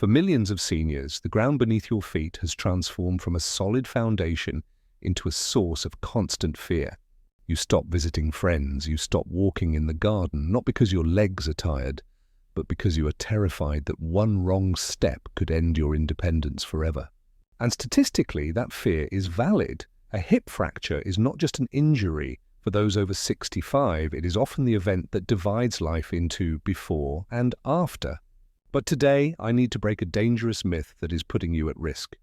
For millions of seniors, the ground beneath your feet has transformed from a solid foundation into a source of constant fear. You stop visiting friends, you stop walking in the garden, not because your legs are tired, but because you are terrified that one wrong step could end your independence forever. And statistically, that fear is valid. A hip fracture is not just an injury. For those over 65, it is often the event that divides life into before and after. But today, I need to break a dangerous myth that is putting you at risk.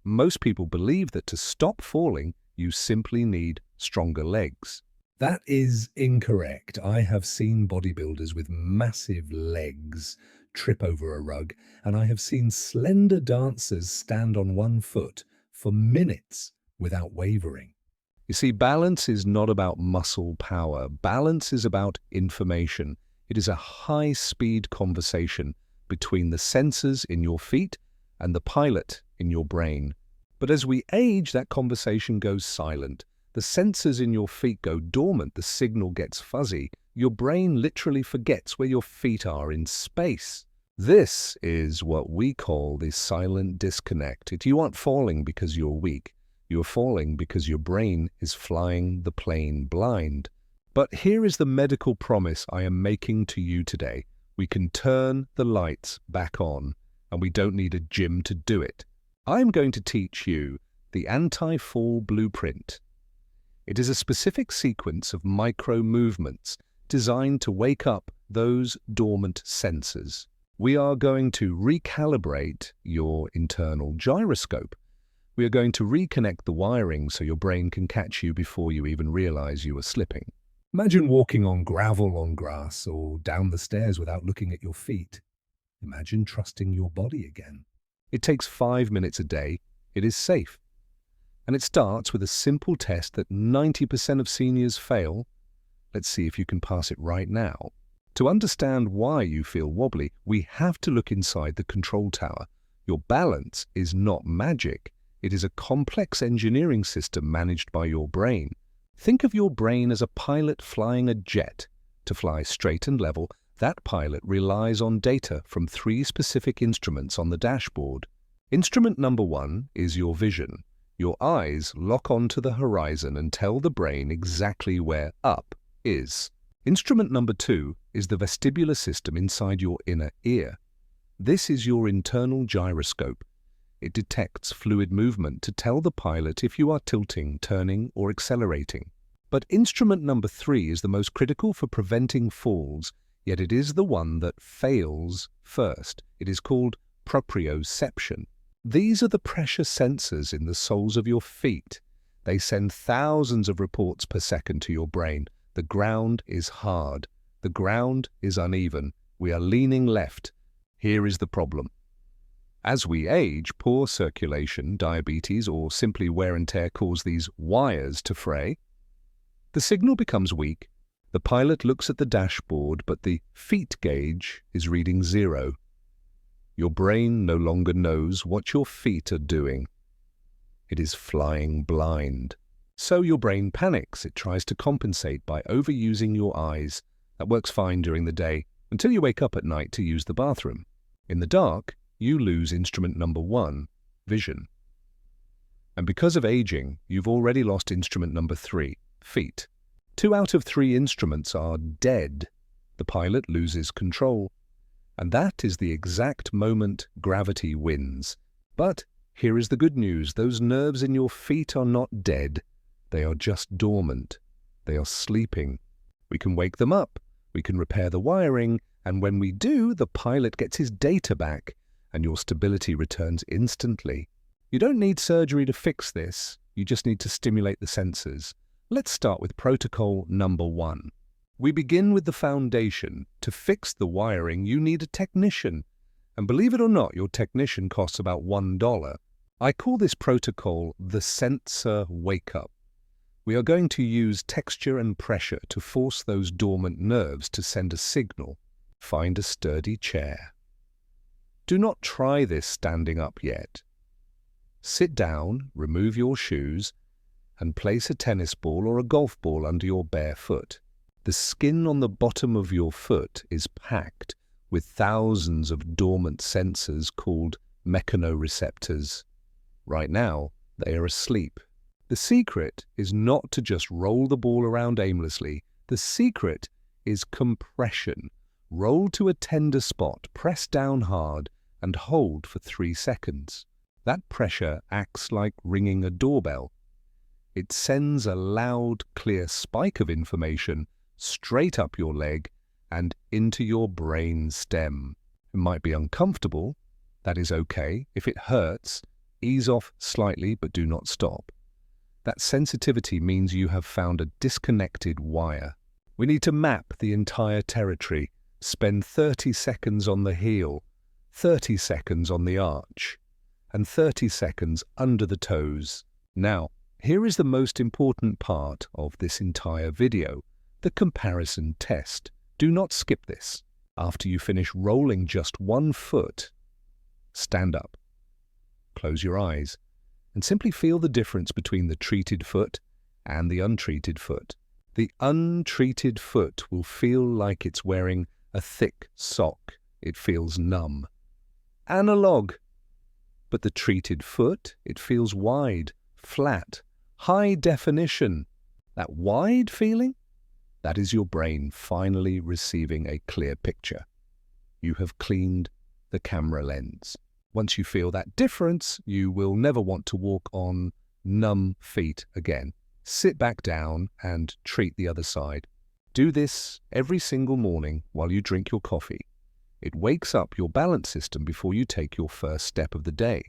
Most people believe that to stop falling, you simply need stronger legs. That is incorrect. I have seen bodybuilders with massive legs trip over a rug, and I have seen slender dancers stand on one foot for minutes without wavering. You see, balance is not about muscle power. Balance is about information. It is a high-speed conversation between the sensors in your feet and the pilot in your brain. But as we age, that conversation goes silent. The sensors in your feet go dormant, the signal gets fuzzy. Your brain literally forgets where your feet are in space. This is what we call the silent disconnect. You aren't falling because you're weak. You're falling because your brain is flying the plane blind. But here is the medical promise I am making to you today. We can turn the lights back on, and we don't need a gym to do it. I'm going to teach you the anti-fall blueprint. It is a specific sequence of micro movements designed to wake up those dormant sensors. We are going to recalibrate your internal gyroscope. We are going to reconnect the wiring so your brain can catch you before you even realize you are slipping. Imagine walking on gravel on grass or down the stairs without looking at your feet. Imagine trusting your body again. It takes 5 minutes a day. It is safe. And it starts with a simple test that 90% of seniors fail. Let's see if you can pass it right now. To understand why you feel wobbly, we have to look inside the control tower. Your balance is not magic. It is a complex engineering system managed by your brain. Think of your brain as a pilot flying a jet. To fly straight and level, that pilot relies on data from 3 specific instruments on the dashboard. Instrument number 1 is your vision. Your eyes lock onto the horizon and tell the brain exactly where up is. Instrument number 2 is the vestibular system inside your inner ear. This is your internal gyroscope. It detects fluid movement to tell the pilot if you are tilting, turning, or accelerating. But instrument number 3 is the most critical for preventing falls, yet it is the one that fails first. It is called proprioception. These are the pressure sensors in the soles of your feet. They send thousands of reports per second to your brain. The ground is hard. The ground is uneven. We are leaning left. Here is the problem. As we age, poor circulation, diabetes, or simply wear and tear cause these wires to fray. The signal becomes weak. The pilot looks at the dashboard, but the feet gauge is reading 0. Your brain no longer knows what your feet are doing. It is flying blind. So your brain panics. It tries to compensate by overusing your eyes. That works fine during the day, until you wake up at night to use the bathroom. In the dark, you lose instrument number 1, vision. And because of aging, you've already lost instrument number 3, feet. 2 out of 3 instruments are dead. The pilot loses control. And that is the exact moment gravity wins. But here is the good news. Those nerves in your feet are not dead. They are just dormant. They are sleeping. We can wake them up. We can repair the wiring. And when we do, the pilot gets his data back, and your stability returns instantly. You don't need surgery to fix this. You just need to stimulate the sensors. Let's start with protocol number 1. We begin with the foundation. To fix the wiring, you need a technician. And believe it or not, your technician costs about $1. I call this protocol the sensor wake-up. We are going to use texture and pressure to force those dormant nerves to send a signal. Find a sturdy chair. Do not try this standing up yet. Sit down, remove your shoes, and place a tennis ball or a golf ball under your bare foot. The skin on the bottom of your foot is packed with thousands of dormant sensors called mechanoreceptors. Right now, they are asleep. The secret is not to just roll the ball around aimlessly. The secret is compression. Roll to a tender spot, press down hard, and hold for 3 seconds. That pressure acts like ringing a doorbell. It sends a loud, clear spike of information straight up your leg and into your brain stem. It might be uncomfortable. That is okay. If it hurts, ease off slightly, but do not stop. That sensitivity means you have found a disconnected wire. We need to map the entire territory. Spend 30 seconds on the heel, 30 seconds on the arch, and 30 seconds under the toes. Now, here is the most important part of this entire video, the comparison test. Do not skip this. After you finish rolling just 1 foot, stand up, close your eyes, and simply feel the difference between the treated foot and the untreated foot. The untreated foot will feel like it's wearing a thick sock. It feels numb. Analog. But the treated foot, it feels wide, flat, high definition. That wide feeling? That is your brain finally receiving a clear picture. You have cleaned the camera lens. Once you feel that difference, you will never want to walk on numb feet again. Sit back down and treat the other side. Do this every single morning while you drink your coffee. It wakes up your balance system before you take your first step of the day.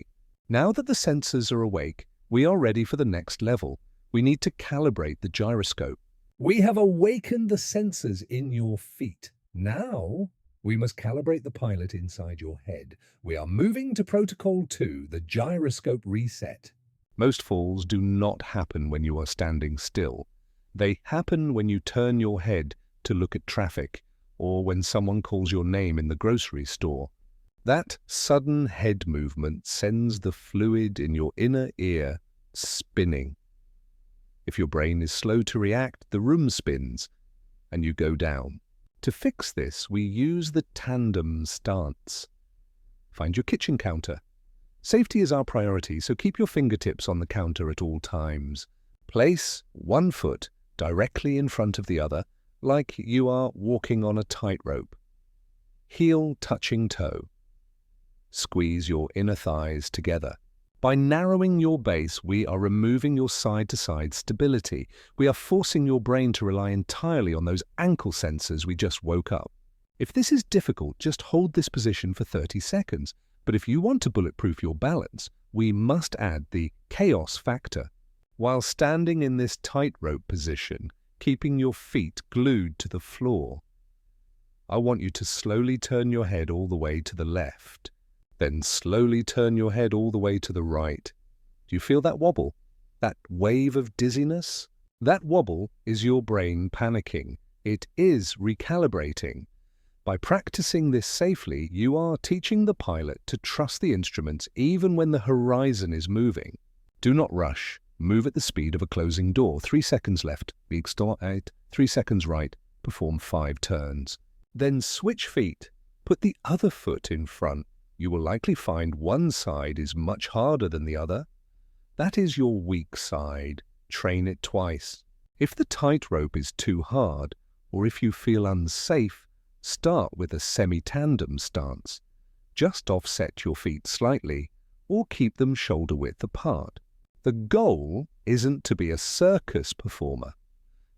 Now that the sensors are awake, we are ready for the next level. We need to calibrate the gyroscope. We have awakened the sensors in your feet. Now, we must calibrate the pilot inside your head. We are moving to Protocol 2, the gyroscope reset. Most falls do not happen when you are standing still. They happen when you turn your head to look at traffic or when someone calls your name in the grocery store. That sudden head movement sends the fluid in your inner ear spinning. If your brain is slow to react, the room spins and you go down. To fix this, we use the tandem stance. Find your kitchen counter. Safety is our priority, so keep your fingertips on the counter at all times. Place 1 foot directly in front of the other, like you are walking on a tightrope. Heel touching toe. Squeeze your inner thighs together. By narrowing your base, we are removing your side-to-side stability. We are forcing your brain to rely entirely on those ankle sensors we just woke up. If this is difficult, just hold this position for 30 seconds. But if you want to bulletproof your balance, we must add the chaos factor. While standing in this tightrope position, keeping your feet glued to the floor, I want you to slowly turn your head all the way to the left. Then slowly turn your head all the way to the right. Do you feel that wobble? That wave of dizziness? That wobble is your brain panicking. It is recalibrating. By practicing this safely, you are teaching the pilot to trust the instruments even when the horizon is moving. Do not rush. Move at the speed of a closing door. 3 seconds left. Big start out. 3 seconds right. Perform 5 turns. Then switch feet. Put the other foot in front. You will likely find one side is much harder than the other. That is your weak side. Train it twice. If the tightrope is too hard, or if you feel unsafe, start with a semi-tandem stance. Just offset your feet slightly, or keep them shoulder-width apart. The goal isn't to be a circus performer.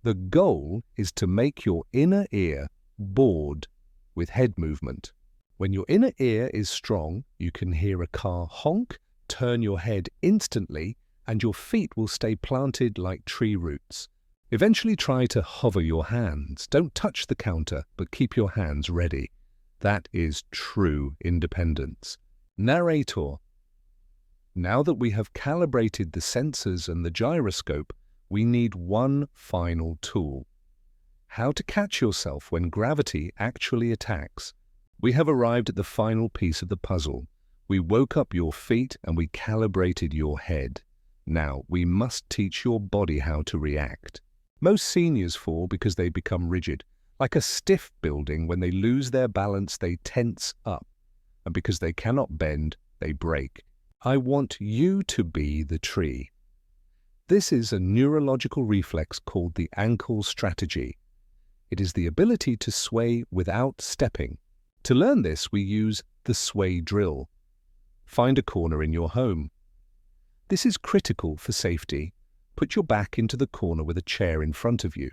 The goal is to make your inner ear bored with head movement. When your inner ear is strong, you can hear a car honk, turn your head instantly, and your feet will stay planted like tree roots. Eventually try to hover your hands. Don't touch the counter, but keep your hands ready. That is true independence. Narrator. Now that we have calibrated the sensors and the gyroscope, we need one final tool. How to catch yourself when gravity actually attacks. We have arrived at the final piece of the puzzle. We woke up your feet and we calibrated your head. Now, we must teach your body how to react. Most seniors fall because they become rigid, Like a stiff building, when they lose their balance, they tense up, and because they cannot bend, they break. I want you to be the tree. This is a neurological reflex called the ankle strategy. It is the ability to sway without stepping. To learn this, we use the sway drill. Find a corner in your home. This is critical for safety. Put your back into the corner with a chair in front of you.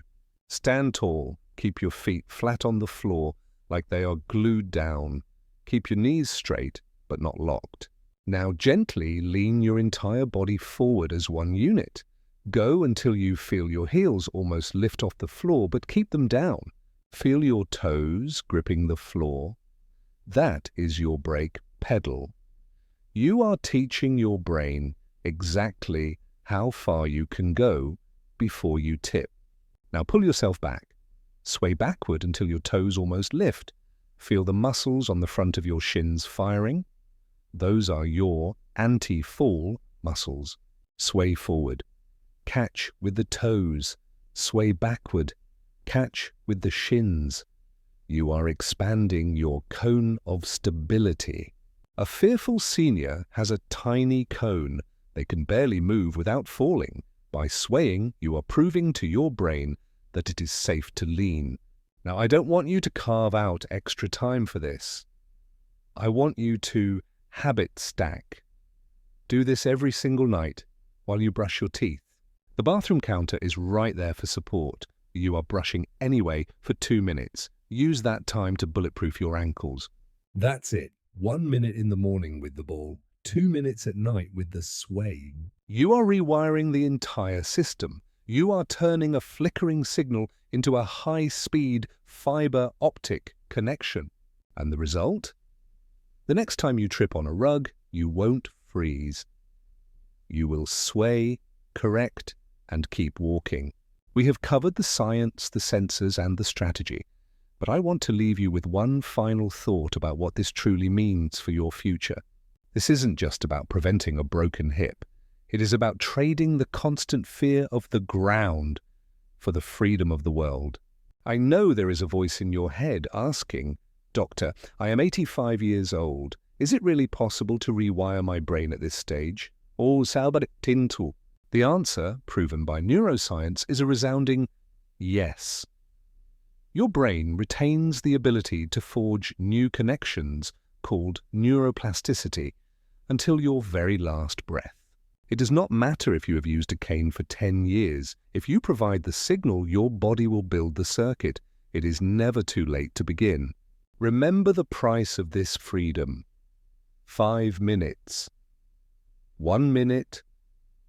Stand tall. Keep your feet flat on the floor like they are glued down. Keep your knees straight but not locked. Now gently lean your entire body forward as one unit. Go until you feel your heels almost lift off the floor, but keep them down. Feel your toes gripping the floor. That is your brake pedal. You are teaching your brain exactly how far you can go before you tip. Now pull yourself back. Sway backward until your toes almost lift. Feel the muscles on the front of your shins firing. Those are your anti-fall muscles. Sway forward. Catch with the toes. Sway backward. Catch with the shins. You are expanding your cone of stability. A fearful senior has a tiny cone. They can barely move without falling. By swaying, you are proving to your brain that it is safe to lean. Now, I don't want you to carve out extra time for this. I want you to habit stack. Do this every single night while you brush your teeth. The bathroom counter is right there for support. You are brushing anyway for 2 minutes. Use that time to bulletproof your ankles. That's it. 1 minute in the morning with the ball, 2 minutes at night with the sway. You are rewiring the entire system. You are turning a flickering signal into a high-speed fiber optic connection. And the result? The next time you trip on a rug, you won't freeze. You will sway, correct, and keep walking. We have covered the science, the sensors, and the strategy. But I want to leave you with one final thought about what this truly means for your future. This isn't just about preventing a broken hip. It is about trading the constant fear of the ground for the freedom of the world. I know there is a voice in your head asking, "Doctor, I am 85 years old. Is it really possible to rewire my brain at this stage?" Oh, salbatintu. The answer, proven by neuroscience, is a resounding yes. Your brain retains the ability to forge new connections called neuroplasticity until your very last breath. It does not matter if you have used a cane for 10 years. If you provide the signal, your body will build the circuit. It is never too late to begin. Remember the price of this freedom. 5 minutes. 1 minute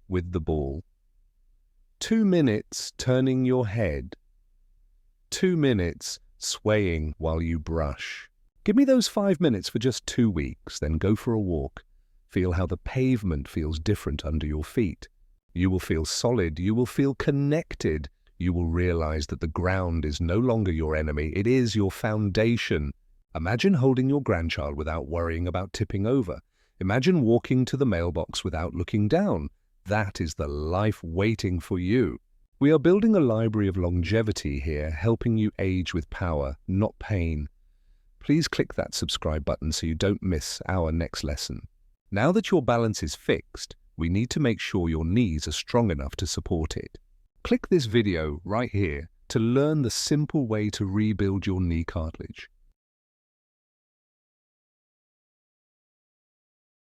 with the ball. 2 minutes turning your head. 2 minutes swaying while you brush. Give me those 5 minutes for just 2 weeks, then go for a walk. Feel how the pavement feels different under your feet. You will feel solid. You will feel connected. You will realize that the ground is no longer your enemy. It is your foundation. Imagine holding your grandchild without worrying about tipping over. Imagine walking to the mailbox without looking down. That is the life waiting for you. We are building a library of longevity here, helping you age with power, not pain. Please click that subscribe button so you don't miss our next lesson. Now that your balance is fixed, we need to make sure your knees are strong enough to support it. Click this video right here to learn the simple way to rebuild your knee cartilage.